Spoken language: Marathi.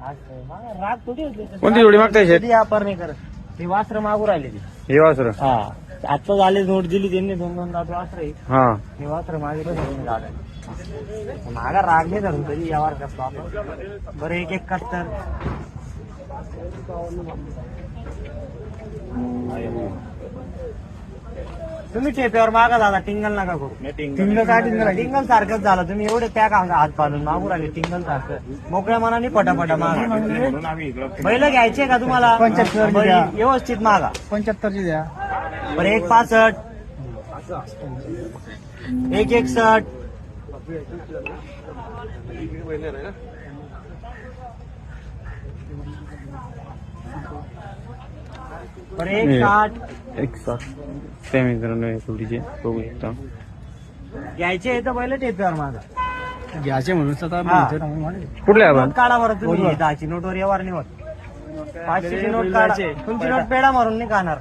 राग थोडी होती. कोणती जोडी मागताय शेत? कधी व्यापार नाही करत. ते वासरं मागू राहिले ते. हे वासर. हा आता झाले नोट दिली त्यांनी 2-2 दात वासर आहे. हा हे वासर मागे मागा राग नाही धरून तरी यावर करतो आपण. बरं 171. तुम्ही ठेप्यावर मागा दादा, टिंगल नका करू. टिंगल सारखंच झालं. तुम्ही एवढे पॅक हात पाडून मागू राहिले टिंगल सारखं. मोकळ्या मनाने पटापटा मागा. बैल घ्यायचे का तुम्हाला? 75 व्यवस्थित मागा. 75 द्या. बरं 165, 161. बरं 160. 160. त्या मित्रांनो जोडीचे बघू शकता. घ्यायचे तर बैल टेप्यावर माझा घ्यायचे म्हणून कुठले आपण? नोट काढा बरं तुम्ही. 10ची नोटवर व्यवहार नाही होत. 500ची नोट काढा. तुमची नोट पेढा मारून नाही खाणार.